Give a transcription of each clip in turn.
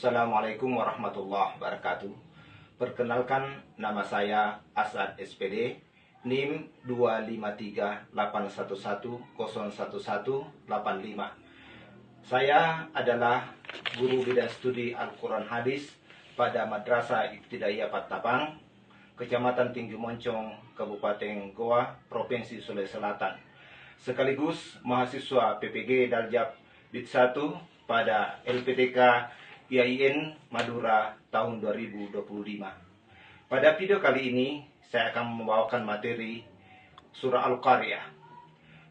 Assalamualaikum warahmatullahi wabarakatuh. Perkenalkan, nama saya Asad SPD, NIM 25381101185. Saya adalah guru bidang studi Al-Quran Hadis pada Madrasah Ibtidaiyah Pattabang, Kecamatan Tinggi Moncong, Kabupaten Goa, Provinsi Sulawesi Selatan. Sekaligus mahasiswa PPG Daljab Bid 1 pada LPTK IAIN Madura tahun 2025. Pada video kali ini saya akan membawakan materi surah Al-Qaryah.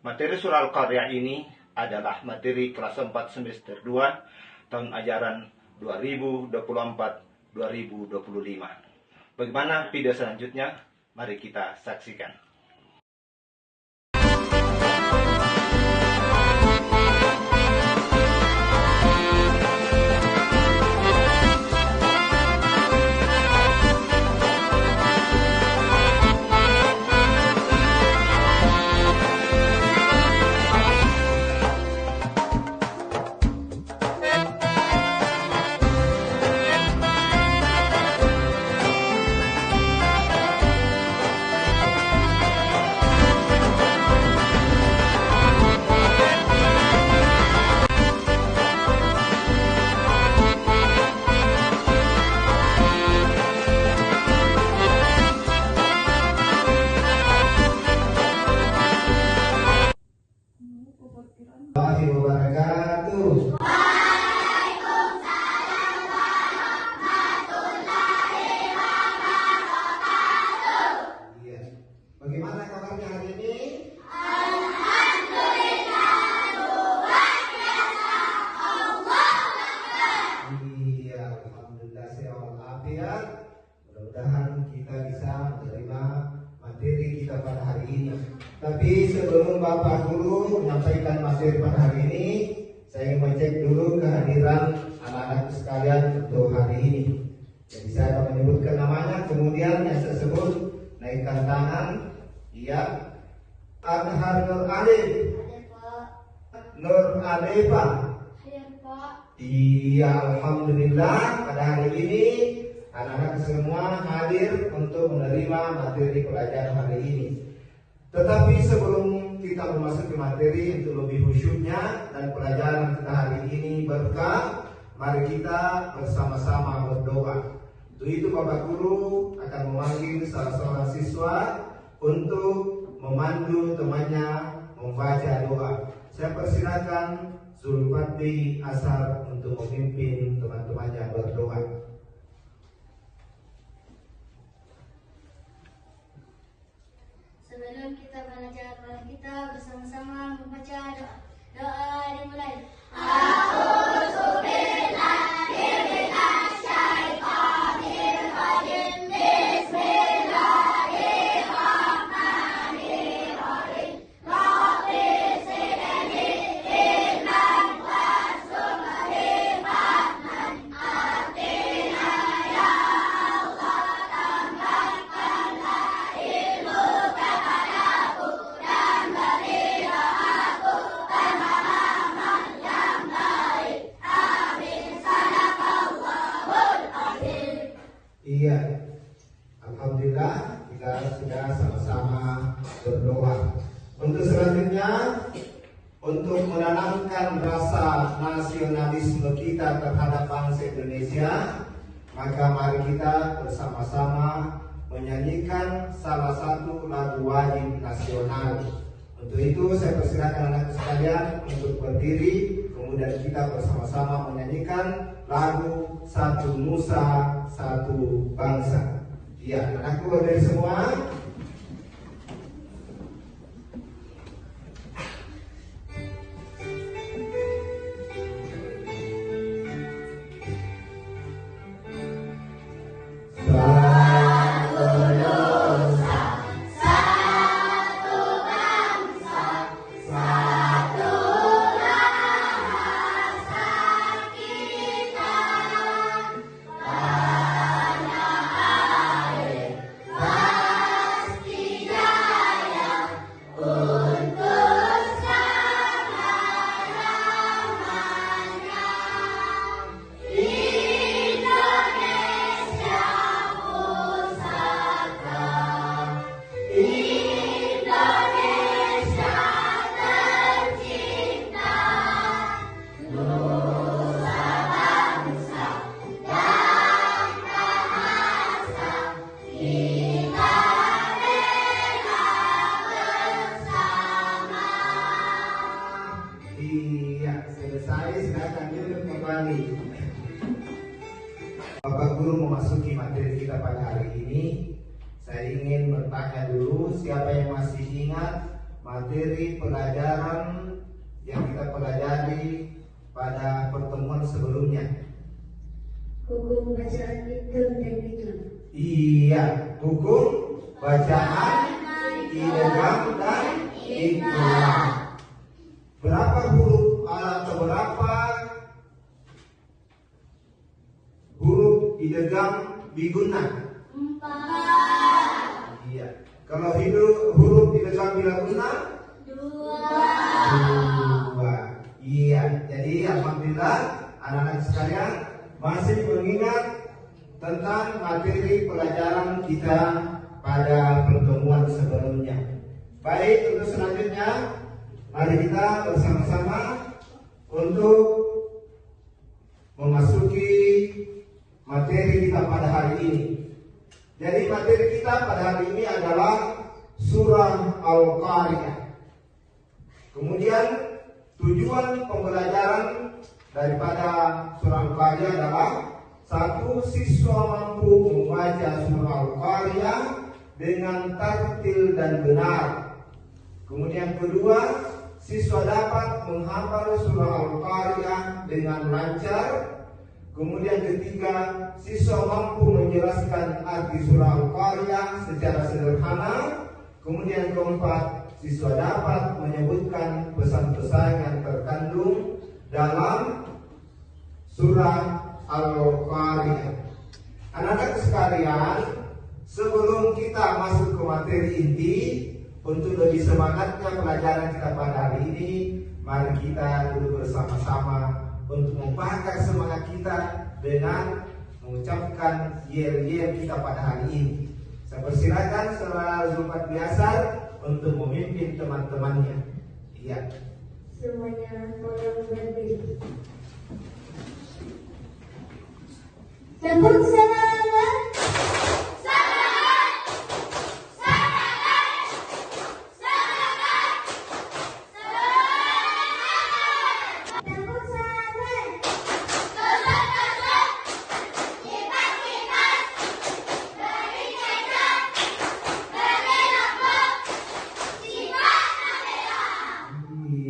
Materi surah Al-Qaryah ini adalah materi kelas 4 semester 2 tahun ajaran 2024-2025. Bagaimana video selanjutnya? Mari kita saksikan. Wabarakatuh. Waalaikumsalam warahmatullahi wabarakatuh. Iya. Bagaimana kabarnya hari ini? Alhamdulillah, luar biasa. Allah Akbar. Iya, alhamdulillah sehat walafiat. Mudah-mudahan kita bisa menerima materi kita pada hari ini. Tapi sebelum Bapak Guru menyampaikan materi pada hari ini, saya ingin mengecek dulu kehadiran anak-anak sekalian untuk hari ini. Jadi saya akan menyebutkan namanya, kemudian yang saya sebut naikkan tangan. Iya. Adhar Nur Alif. Nur Alifah. Iya, alhamdulillah pada hari ini anak-anak semua hadir untuk menerima materi pelajaran hari ini. Tetapi sebelum kita memasuki materi untuk lebih khusyuknya dan pelajaran kita hari ini berkah, mari kita bersama-sama berdoa. Untuk itu Bapak Guru akan memanggil salah seorang siswa untuk memandu temannya membaca doa. Saya persilakan Zulfadli Asar untuk memimpin teman-temannya berdoa. Sebelum kita belajar, kita bersama-sama membaca doa. Doa dimulai. A'udzu billahi minasy syaithanir rajim. Bismillahirrahmanirrahim. Rabbi zidni ilman warzuqni fahman. Atina ya Allah, tambahkanlah ilmu kepadaku dan berilah aku pemahaman yang baik. Amin. Sadaqallahul azim. Iya, alhamdulillah kita sudah sama-sama berdoa. Untuk selanjutnya, untuk menanamkan rasa nasionalisme kita terhadap bangsa Indonesia, maka mari kita bersama-sama menyanyikan salah satu lagu wajib nasional. Untuk itu saya persilakan anak sekalian untuk berdiri, kemudian kita bersama-sama menyanyikan lagu Satu Nusa Satu Bangsa. Iya, anakku berdiri semua. Banyak air, Bapak Guru memasuki materi kita pada hari ini, saya ingin bertanya dulu siapa yang masih ingat materi pelajaran yang kita pelajari pada pertemuan sebelumnya. Hukum bacaan idgham dan idgham. Iya, hukum bacaan idgham dan idgham. Berapa huruf atau berapa huruf idgham biguna? 4. Iya. Kalau huruf idgham bila guna? 2. Iya. Jadi alhamdulillah anak-anak sekalian masih mengingat tentang materi pelajaran kita pada pertemuan sebelumnya. Baik, untuk selanjutnya mari kita bersama-sama untuk memasuki materi kita pada hari ini. Jadi materi kita pada hari ini adalah surah Al-Qari'ah. Kemudian tujuan pembelajaran daripada surah Al-Qari'ah adalah satu, siswa mampu membaca surah Al-Qari'ah dengan tartil dan benar. Kemudian kedua, siswa dapat menghafal surah Al-Qari'ah dengan lancar. Kemudian ketiga, siswa mampu menjelaskan arti surah Al-Qari'ah secara sederhana. Kemudian keempat, siswa dapat menyebutkan pesan-pesan yang terkandung dalam surah Al-Qari'ah. Anak-anak sekalian, sebelum kita masuk ke materi inti, untuk lebih semangatnya pelajaran kita pada hari ini, mari kita duduk bersama-sama untuk membakar semangat kita dengan mengucapkan yel-yel kita pada hari ini. Saya persilakan saudara Zulfat Biasar untuk memimpin teman-temannya. Iya. Semuanya tolong berdiri. Tepuk semangat.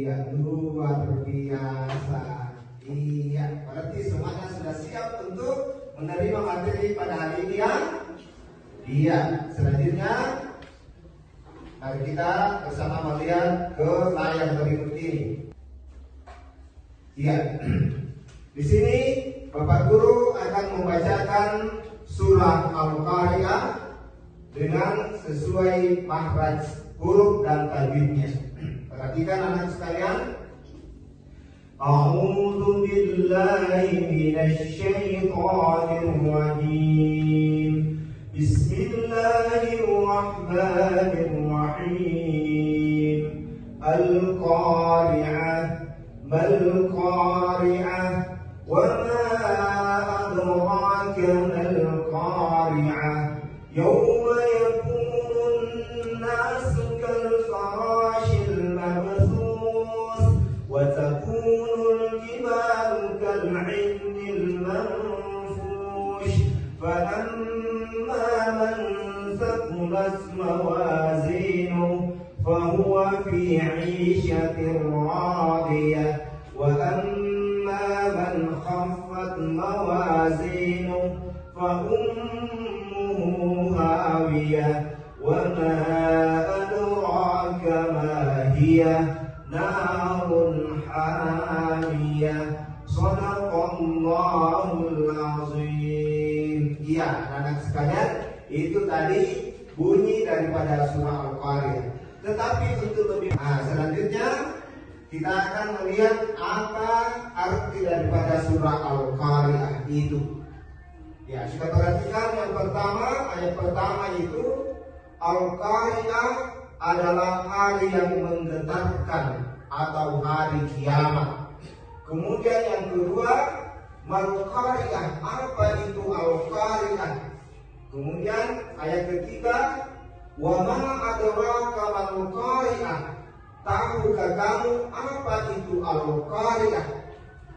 Iya, luar biasa. Iya, berarti semuanya sudah siap untuk menerima materi pada hari ini ya? Iya, selanjutnya mari kita bersama melihat ke layar berikut ini. Iya, di sini Bapak Guru akan membacakan surah Al-Qari'ah dengan sesuai makhraj huruf dan tajwidnya. Perhatikan anak sekalian. A'udzu billahi minasy syaithanir rajim. Bismillahirrahmanirrahim. Al-Qari'ah, mal-Qari'ah, wa ma adraka mal-Qari'ah. Yawma yakunun nasu kal-farashil mabthus wa takunul jibalu kal-'ihnil manfush falamma man thaqulat mawazinuhu fahuwa fi 'ishatin radiyah wa amma man khaffat mawazinuhu fa هاوية وما أدراك ما هي نار حامية صدق الله العظيم. Iya, anak-anak sekalian, itu tadi bunyi daripada surah Al-Qari'ah. Tetapi untuk lebih selanjutnya kita akan melihat apa arti daripada surah Al-Qari'ah itu. Ya, kita perhatikan yang pertama, ayat pertama itu Al-Qari'ah adalah hari yang menggetarkan atau hari kiamat. Kemudian yang kedua, Mal-Qari'ah, apa itu Al-Qari'ah? Kemudian ayat ketiga, wa ma adraka mal-Qari'ah, tahukah kamu apa itu Al-Qari'ah?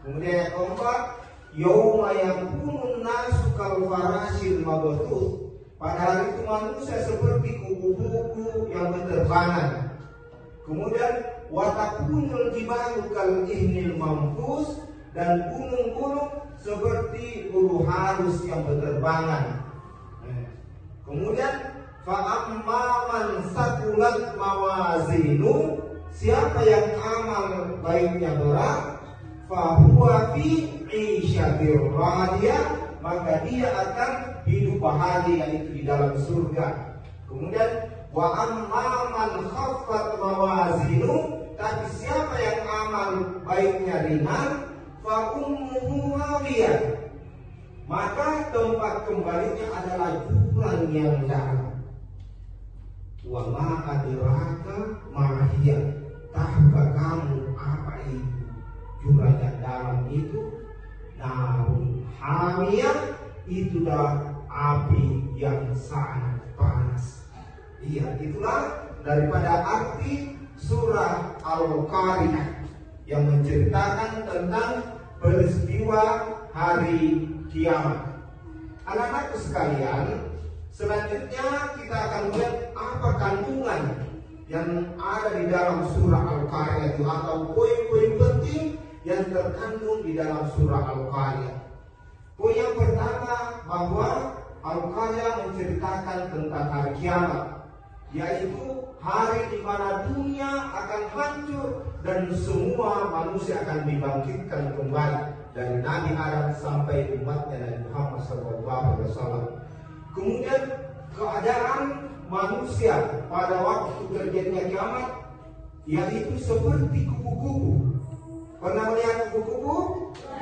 Kemudian ayat keempat, yauma yakunun nasu kal farasil mabthus. Pada hari itu manusia seperti kupu-kupu yang berterbangan. Kemudian watakunul jibalu kal ihnil mamfus, dan gunung-gunung seperti bulu halus yang berterbangan. Kemudian fa'amman sakulat mawazinu, siapa yang amal baiknya berat, fahuwa fi 'isyatir radiyah, maka dia akan hidup bahagia, yaitu di dalam surga. Kemudian wa amman khaffat mawazinu, tapi siapa yang amal baiknya ringan, fa ummuhu hawiyah, maka tempat kembalinya adalah jurang yang dalam. Wa ma adraka ma hiya, tahukah kamu apa itu jurang yang dalam itu? Narun hamiyah, itulah api yang sangat panas. Iya, itulah daripada arti surah Al-Qari'ah yang menceritakan tentang peristiwa hari kiamat. Anak-anakku sekalian, selanjutnya kita akan melihat apa kandungan yang ada di dalam surah Al-Qari'ah itu, atau poin-poin penting yang terkandung di dalam surah Al-Qari'ah. Poin yang pertama, bahwa Al-Qari'ah menceritakan tentang hari kiamat, yaitu hari di mana dunia akan hancur dan semua manusia akan dibangkitkan kembali, dari Nabi Adam sampai umatnya Nabi Muhammad SAW. Kemudian keadaan manusia pada waktu terjadinya kiamat, yaitu seperti kupu-kupu. Pernah melihat kupu-kupu?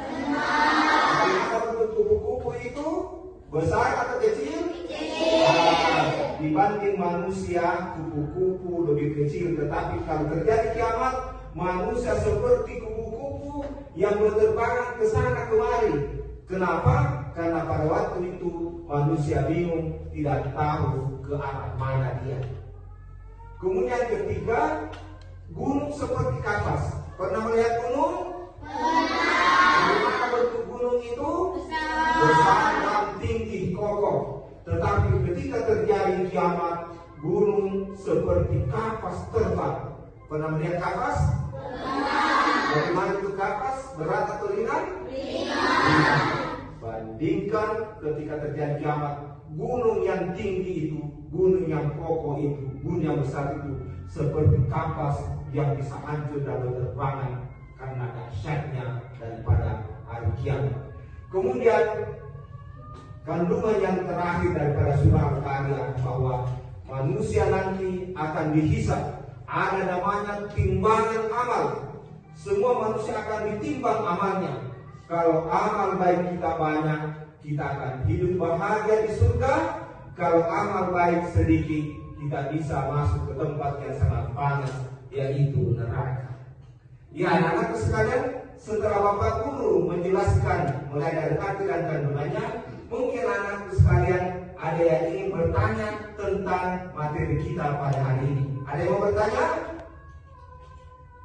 Bagaimana bentuk kupu-kupu itu? Besar atau kecil? Dibanding manusia, kupu-kupu lebih kecil. Tetapi kalau terjadi kiamat, manusia seperti kupu-kupu yang berterbangan ke sana kemari. Kenapa? Karena pada waktu itu manusia bingung, tidak tahu ke arah mana dia. Kemudian ketiga, gunung seperti kapas. Pernah melihat gunung? Bagaimana bentuk gunung itu? Besar dan tinggi, kokoh. Tetapi ketika terjadi kiamat, gunung seperti kapas terbang. Pernah melihat kapas? Bagaimana itu kapas? Berat atau ringan? Ringan. Bandingkan ketika terjadi kiamat, gunung yang tinggi itu, gunung yang kokoh itu, gunung yang besar itu, seperti kapas yang bisa hancur dan berterbangan karena dahsyatnya daripada hari kiamat. Kemudian kandungan yang terakhir daripada surah Al-Qari'ah, bahwa manusia nanti akan dihisab. Ada namanya timbangan amal. Semua manusia akan ditimbang amalnya. Kalau amal baik kita banyak, kita akan hidup bahagia di surga. Kalau amal baik sedikit, kita bisa masuk ke tempat yang sangat panas, yaitu neraka. Ya, anak-anak sekalian, setelah Bapak Guru menjelaskan mulai dari arti dan kandungannya, mungkin anak sekalian ada yang ingin bertanya tentang materi kita pada hari ini. Ada yang mau bertanya?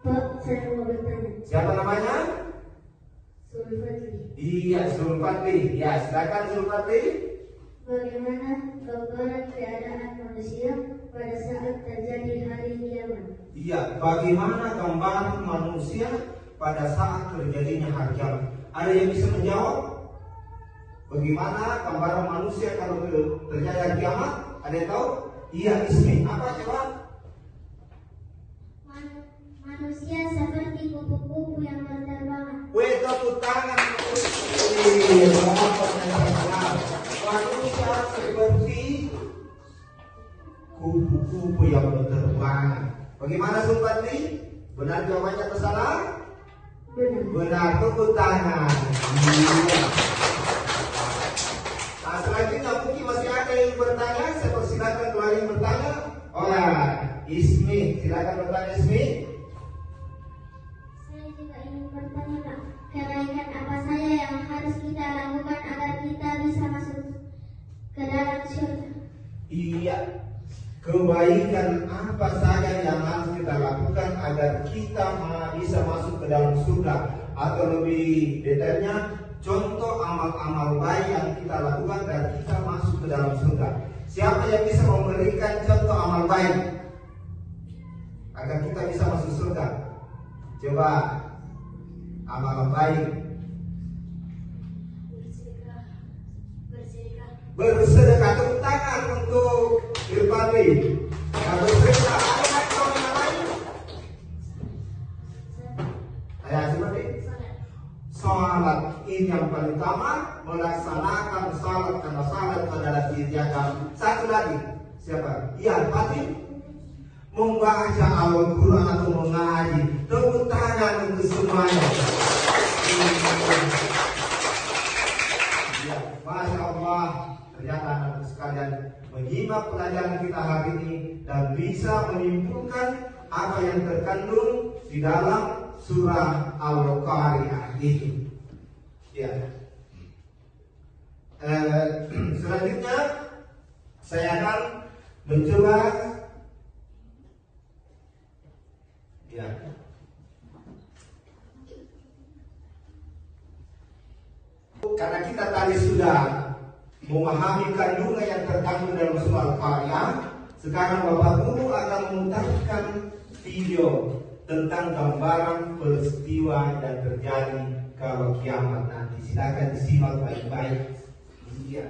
Pak, saya mau bertanya. Siapa namanya? Zulfati, Iya, Zulfati. Ya, silakan Zulfati. bagaimana gambaran keadaan manusia pada saat terjadi hari kiamat? Iya, bagaimana gambaran manusia pada saat terjadinya hari kiamat? Ada yang bisa menjawab? Bagaimana gambaran manusia kalau terjadi hari kiamat? Ada yang tahu? Iya, Ismi. Apa coba? Manusia seperti kupu-kupu yang berterbangan. Weh, tepuk tangan. Manusia seperti kupu-kupu yang berterbangan. Bagaimana Zulfati? Benar jawabannya atau salah? Benar. Benar, tepuk tangan. Iya. Nah, selanjutnya mungkin masih ada yang bertanya. Saya persilakan kalau ada yang bertanya. Oh ya, Ismi, silakan bertanya Ismi. Saya juga ingin bertanya, Pak. Kebaikan apa saja yang harus kita lakukan agar kita bisa masuk ke dalam surga? Iya, kebaikan apa saja yang harus kita lakukan agar kita bisa masuk ke dalam surga? Atau lebih detailnya, contoh amal-amal baik yang kita lakukan dan kita masuk ke dalam surga. Siapa yang bisa memberikan contoh amal baik agar kita bisa masuk surga? Coba amal baik. Bersedekah, tepuk tangan untuk Irfandi. Nah, bersedekah ada contoh yang lain. Seperti salat ini yang paling utama, melaksanakan salat karena salat adalah dijaga. Satu lagi, siapa? Iya, Fatih. Membaca Al-Quran atau mengaji. Tepuk tangan untuk semuanya. Ya, Masya Allah. Ternyata anak sekalian menyimak pelajaran kita hari ini dan bisa menyimpulkan apa yang terkandung di dalam surah Al-Qari'ah itu. Ya. Selanjutnya saya akan mencoba ya. Karena kita tadi sudah memahami kandungan yang terkandung dalam surah Al-Qari'ah, sekarang Bapak Guru akan memutarkan video tentang gambaran peristiwa yang terjadi kalau kiamat nanti. Silakan disimak baik-baik. Iya.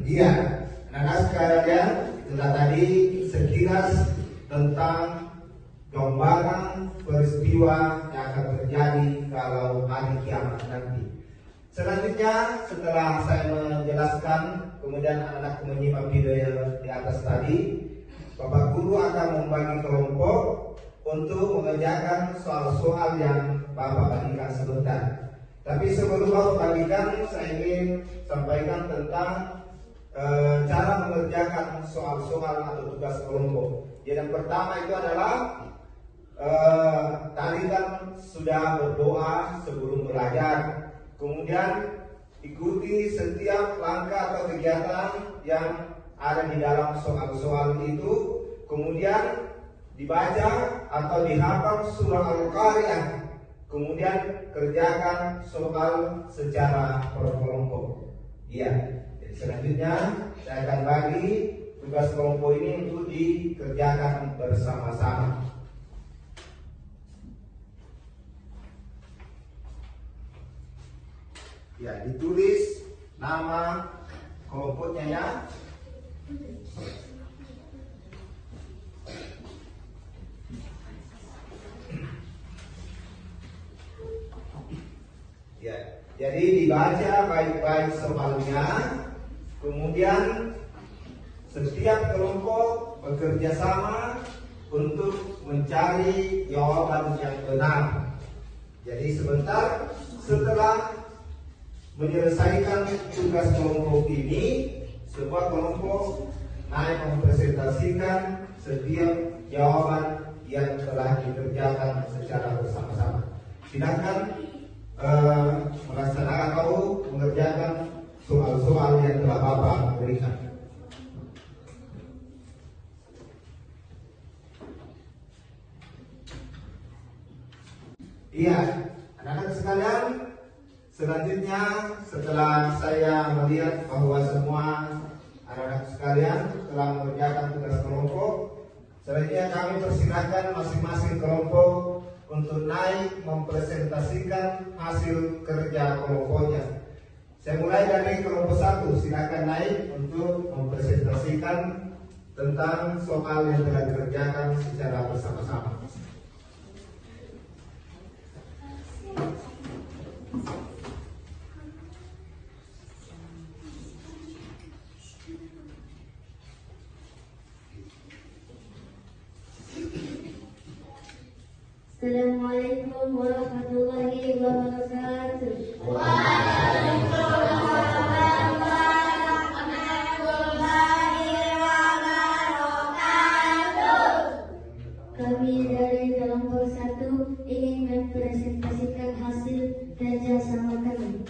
Iya, anak-anak sekalian, itulah tadi sekilas tentang gambaran peristiwa yang akan terjadi kalau hari kiamat nanti. Selanjutnya, setelah saya menjelaskan, kemudian anak-anak menyimak video di atas tadi, Bapak Guru akan membagi kelompok untuk mengerjakan soal-soal yang Bapak bagikan sebentar. Tapi sebelum Bapak bagikan, saya ingin sampaikan tentang cara mengerjakan soal-soal atau tugas kelompok. Jadi yang pertama itu adalah tadi kan sudah berdoa sebelum belajar. Kemudian ikuti setiap langkah atau kegiatan yang ada di dalam soal-soal itu. Kemudian dibaca atau dihafal surah Al-Qari'ah. Kemudian kerjakan soal secara berkelompok. Iya. Selanjutnya saya akan bagi tugas kelompok ini untuk dikerjakan bersama-sama. Ya, ditulis nama kelompoknya ya. Ya, jadi dibaca baik-baik soalnya. Kemudian setiap kelompok bekerja sama untuk mencari jawaban yang benar. Jadi sebentar setelah menyelesaikan tugas kelompok ini, sebuah kelompok naik mempresentasikan setiap jawaban yang telah dikerjakan secara bersama-sama. Silakan melaksanakan atau mengerjakan soal-soal yang telah Bapak berikan. Iya, anak-anak sekalian, selanjutnya setelah saya melihat bahwa semua anak-anak sekalian telah mengerjakan tugas kelompok, selanjutnya kami persilahkan masing-masing kelompok untuk naik mempresentasikan hasil kerja kelompoknya. Saya mulai dari kelompok 1, silakan naik untuk mempresentasikan tentang soal yang telah dikerjakan secara bersama-sama. Assalamualaikum warahmatullahi wabarakatuh. Kami dari kelompok 1 ingin mempresentasikan hasil kerjasama kami,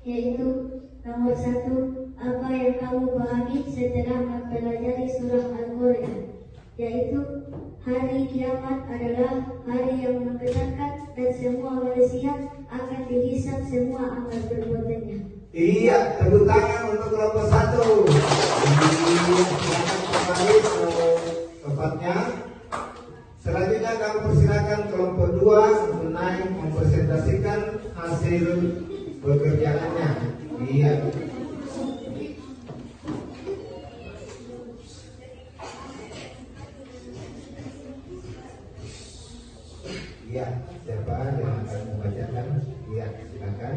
yaitu nomor 1, apa yang kamu pahami setelah mempelajari surah Al-Quran, yaitu hari kiamat adalah hari yang menggetarkan dan semua manusia akan dihisab semua amal perbuatannya. Iya, tepuk tangan untuk kelompok 1. Silakan kembali ke tempatnya. Selanjutnya kami persilakan kelompok 2 untuk naik mempresentasikan hasil pekerjaannya. Iya. Iya, siapa yang akan membacakan? Iya, silakan.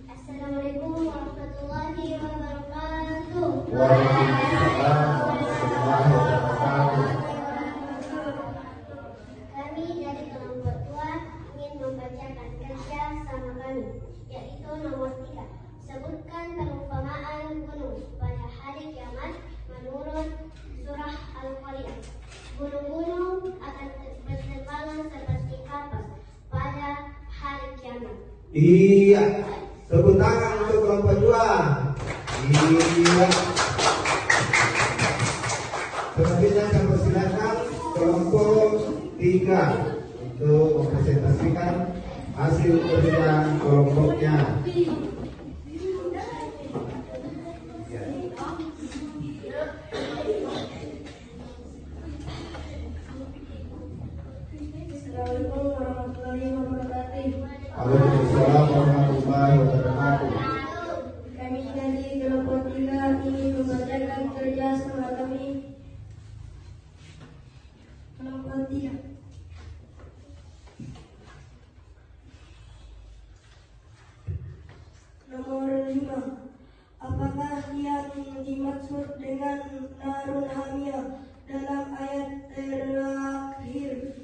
Assalamualaikum warahmatullahi wabarakatuh. Waalaikumsalam warahmatullahi wabarakatuh. Kami dari kelompok 2 ingin membacakan kerja sama kami, yaitu nomor 3. Sebutkan perumpamaan gunung pada hari kiamat menurut surah Al-Quran. Gunung-gunung akan berterbangan seperti kapas pada hari kiamat. Iya, tepuk tangan untuk kelompok 2. Iya. Selanjutnya saya persilakan kelompok 3 untuk mempresentasikan hasil kerja kelompoknya. Assalamualaikum warahmatullahi wabarakatuh. Waalaikumsalam warahmatullahi wabarakatuh. Kami dari kelompok 3 ingin membacakan kerja sama kami. Kelompok 3. Nomor 5. Apakah yang dimaksud dengan narun hamiyah dalam ayat terakhir?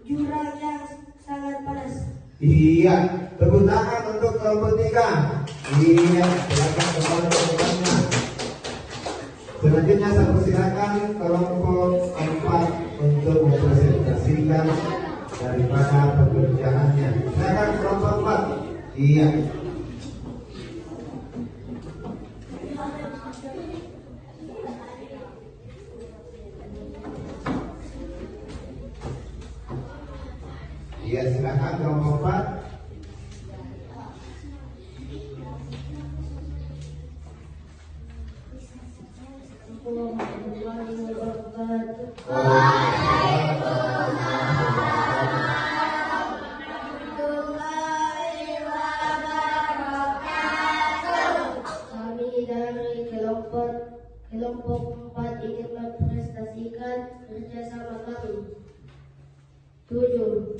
Jurang yang sangat panas. Iya, tepuk tangan untuk kelompok 3. Iya, silakan kembali ke tempatnya. Selanjutnya saya persilakan kelompok 4 untuk mempresentasikan daripada pekerjaannya. Silakan kelompok 4. Iya. Iya, silakan kelompok 4. Warahmatullahi wabarakatuh. Kami dari kelompok 4 ingin mempresentasikan kerjasama kami. 7.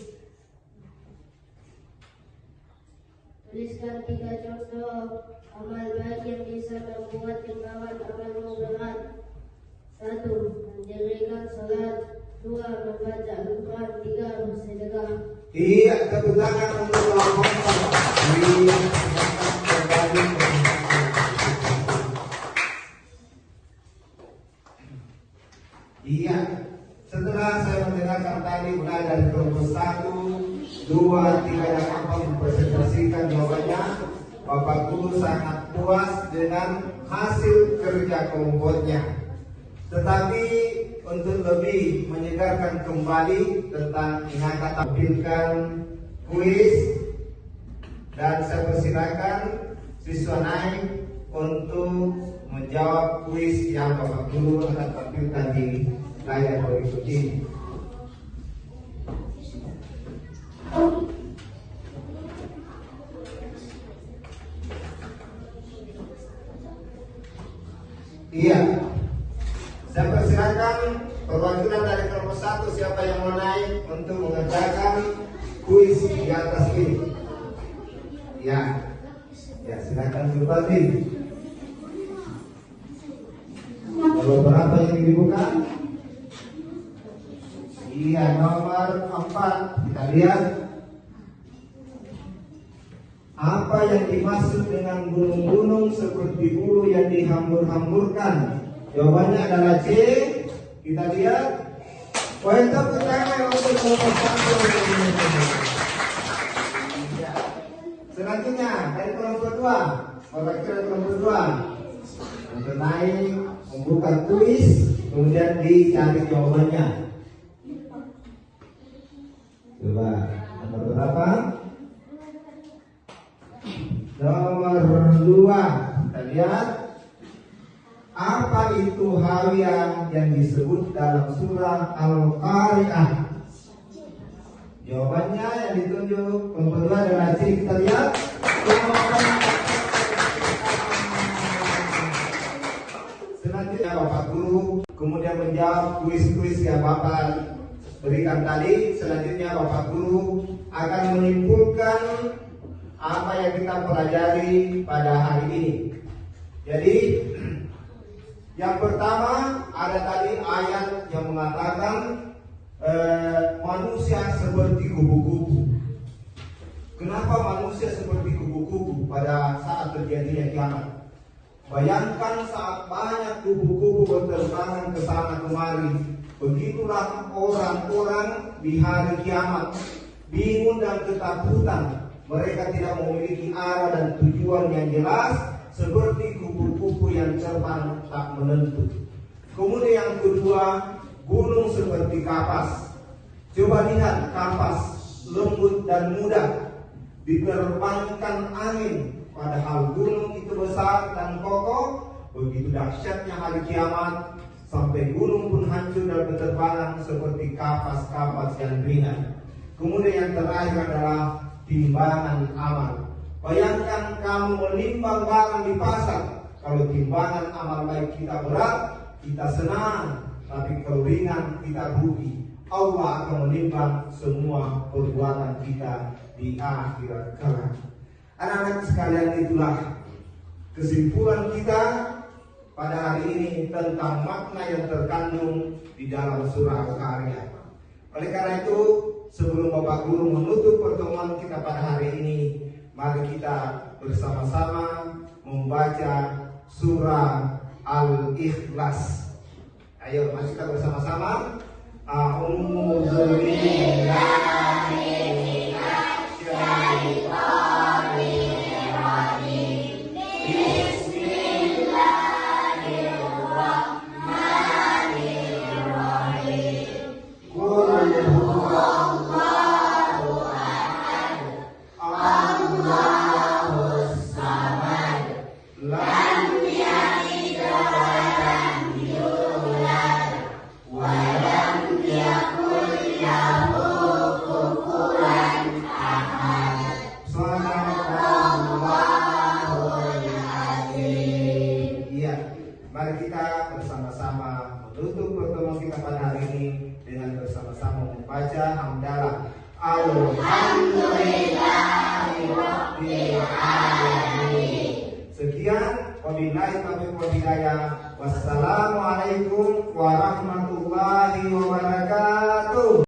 Tuliskan 3 contoh amal baik yang bisa membuat timbangan amalmu berat. 1. Mendirikan salat. 2. Membaca Al-Quran. 3. Bersedekah. Iya, tepuk tangan untuk kelompok 4. Iya, silakan kembali ke Iya, setelah saya mendengarkan tadi mulai dari kelompok 1, 2, 3, dan 4 mempresentasikan jawabannya, Bapak Guru sangat puas dengan hasil kerja kelompoknya. Tetapi untuk lebih menyegarkan kembali tentang ingatan tampilkan kuis, dan saya persilakan siswa naik untuk menjawab kuis yang Bapak Guru akan tampilkan di layar berikut ini. Iya, saya persilakan perwakilan dari kelompok 1, siapa yang mau naik untuk mengerjakan kuis di atas ini. Ya, silakan Bupati. Kalau berapa yang dibuka? Iya, nomor 4. Kita lihat apa yang dimaksud dengan gunung-gunung seperti bulu yang dihambur-hamburkan. Jawabannya adalah C. Kita lihat. Poin tepuk tangan untuk kelompok 1. Selanjutnya dari kelompok 2, perwakilan kelompok 2 untuk naik membuka kuis, kemudian dicari jawabannya. Coba nomor berapa? Nomor 2. Kita lihat apa itu hawiyah yang disebut dalam surah Al-Qari'ah. Jawabannya yang ditunjuk kelompok 2 adalah C. Kita lihat. Selanjutnya Bapak Guru kemudian menjawab kuis-kuis yang Bapak berikan tadi. Selanjutnya Bapak Guru akan menyimpulkan apa yang kita pelajari pada hari ini. Jadi yang pertama ada tadi ayat yang mengatakan manusia seperti kubu-kubu. Kenapa manusia seperti kubu-kubu pada saat terjadinya kiamat? Bayangkan saat banyak kubu-kubu berterbangan ke sana kemari. Begitulah orang-orang di hari kiamat, bingung dan ketakutan. Mereka tidak memiliki arah dan tujuan yang jelas, seperti kupu-kupu yang terbang tak menentu. Kemudian yang kedua, gunung seperti kapas. Coba lihat kapas, lembut dan mudah, diterbangkan angin. Padahal gunung itu besar dan kokoh. Begitu dahsyatnya hari kiamat, sampai gunung pun hancur dan berterbangan seperti kapas-kapas yang ringan. Kemudian yang terakhir adalah timbangan amal. Bayangkan kamu menimbang barang di pasar. Kalau timbangan amal baik kita berat, kita senang. Tapi kalau ringan, kita rugi. Allah akan menimbang semua perbuatan kita di akhirat kelak. Anak-anak sekalian, itulah kesimpulan kita pada hari ini tentang makna yang terkandung di dalam surah Al-Qari'ah. Oleh karena itu, sebelum Bapak Guru menutup pertemuan kita pada hari ini, mari kita bersama-sama membaca surah Al-Ikhlas. Ayo, mari kita bersama-sama. A'udzu billahi minasy syaithanir rajim. Bismillahirrahmanirrahim. Qul huwallahu ahad, Allahus samad, lam yalid wa lam yulad wa lam yakul lahu kufuwan ahad. Shadaqallahul azim. Iya, mari kita bersama-sama menutup pertemuan kita pada hari ini dengan bersama-sama membaca hamdalah. Alhamdulillahirabbil alamin. Sekian, wabillahi taufiq wal hidayah. Wassalamualaikum warahmatullahi wabarakatuh.